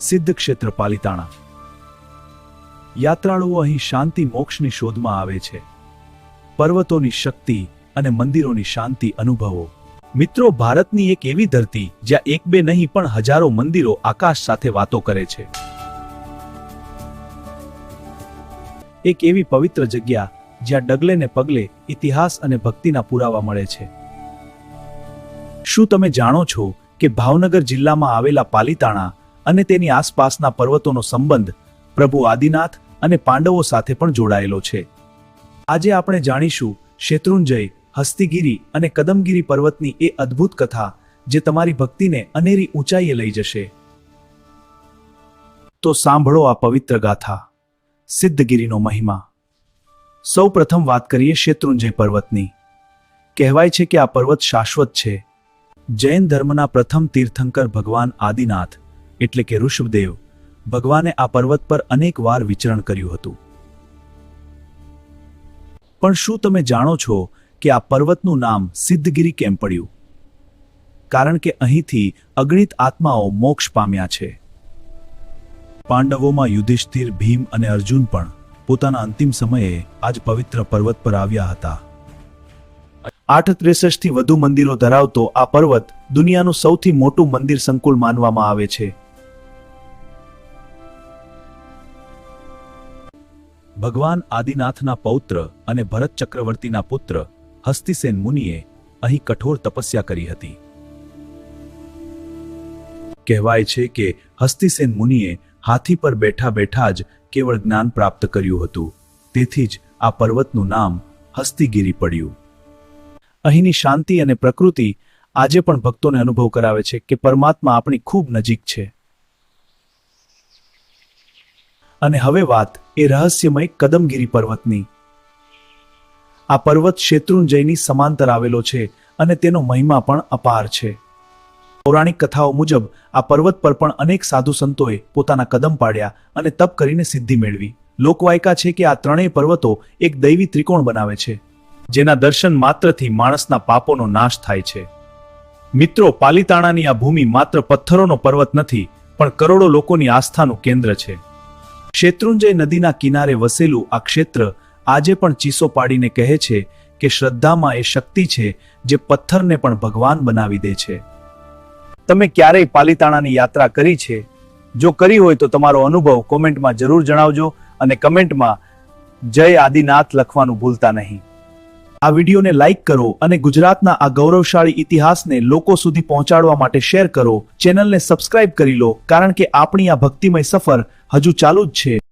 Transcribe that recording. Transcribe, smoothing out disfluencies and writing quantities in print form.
સિદ્ધ ક્ષેત્ર પાલિતાણા। યાત્રાળુઓ અહીં શાંતિ મોક્ષની શોધમાં આવે છે। પર્વતોની શક્તિ અને મંદિરોની શાંતિ અનુભવો। મિત્રો, ભારતની એક એવી ધરતી જ્યાં એક બે નહીં પણ હજારો મંદિરો આકાશ સાથે વાતો કરે છે। એક એવી પવિત્ર જગ્યા જ્યાં ડગલે ને પગલે ઇતિહાસ અને ભક્તિના પુરાવા મળે છે। શું તમે જાણો છો કે ભાવનગર જિલ્લામાં આવેલા પાલિતાણા અને તેની આસપાસના પર્વતોનો સંબંધ પ્રભુ આદિનાથ અને પાંડવો સાથે પણ જોડાયેલો છે। આજે આપણે જાણીશું શેત્રુંજય, હસ્તિગીરી અને કદમગીરી પર્વતની એ અદ્ભુત કથા જે તમારી ભક્તિને અનેરી ઊંચાઈએ લઈ જશે। તો સાંભળો આ પવિત્ર ગાથા, સિદ્ધગીરીનો મહિમા। સૌ પ્રથમ વાત કરીએ શેત્રુંજય પર્વતની। કહેવાય છે કે આ પર્વત શાશ્વત છે। જૈન ધર્મના પ્રથમ તીર્થંકર ભગવાન આદિનાથ એટલે કે ઋષભદેવ ભગવાને આ પર્વત પર અનેક વાર વિચરણ કર્યું હતું। પણ શું તમે જાણો છો કે આ પર્વતનું નામ સિદ્ધગીરી કેમ પડ્યું? કારણ કે અહીંથી અગણિત આત્માઓ મોક્ષ પામ્યા છે। પાંડવોમાં યુધિષ્ઠિર, ભીમ અને અર્જુન પણ પોતાના અંતિમ સમયે આજ પવિત્ર પર્વત પર આવ્યા હતા। 863 થી વધુ મંદિરો ધરાવતો આ પર્વત દુનિયાનું સૌથી મોટું મંદિર સંકુલ માનવામાં આવે છે। ભગવાન આદિનાથના પૌત્ર અને ભરત ચક્રવર્તીના પુત્ર હસ્તિસેન મુનિએ અહીં કઠોર તપસ્યા કરી હતી। કહેવાય છે કે હસ્તિસેન મુનિએ હાથી પર બેઠા બેઠા જ કેવળ જ્ઞાન પ્રાપ્ત કર્યું હતું, તેથી જ આ પર્વતનું નામ હસ્તિગીરી પડ્યું। અહીંની શાંતિ અને પ્રકૃતિ આજે પણ ભક્તોને અનુભવ કરાવે છે કે પરમાત્મા આપણી ખૂબ નજીક છે। અને હવે વાત એ રહસ્યમય કદમગીરી પર્વતની। આ પર્વત શેત્રુંજયની સમાંતર આવેલો છે અને તેનો મહિમા પણ અપાર છે। પૌરાણિક કથાઓ મુજબ આ પર્વત પર પણ અનેક સાધુ સંતોએ પોતાના કદમ પાડ્યા અને તપ કરીને સિદ્ધિ મેળવી। લોકવાયકા છે કે આ ત્રણેય પર્વતો એક દૈવી ત્રિકોણ બનાવે છે, જેના દર્શન માત્રથી માણસના પાપોનો નાશ થાય છે। મિત્રો, પાલિતાણાની આ ભૂમિ માત્ર પથ્થરોનો પર્વત નથી, પણ કરોડો લોકોની આસ્થાનું કેન્દ્ર છે। શેત્રુંજય નદીના કિનારે વસેલું આ ક્ષેત્ર આજે પણ ચીસો પાડીને કહે છે કે શ્રદ્ધામાં એ શક્તિ છે જે પથ્થરને પણ ભગવાન બનાવી દે છે। તમે ક્યારેય પાલિતાણાની યાત્રા કરી છે? જો કરી હોય તો તમારો અનુભવ કોમેન્ટમાં જરૂર જણાવજો અને કમેન્ટમાં જય આદિનાથ લખવાનું ભૂલતા નહીં। આ વિડીયોને લાઈક કરો અને ગુજરાતના આ ગૌરવશાળી ઇતિહાસને લોકો સુધી પહોંચાડવા માટે શેર કરો। ચેનલને સબસ્ક્રાઇબ કરી લો, કારણ કે આપણી આ ભક્તિમય સફર હજુ ચાલુ જ છે।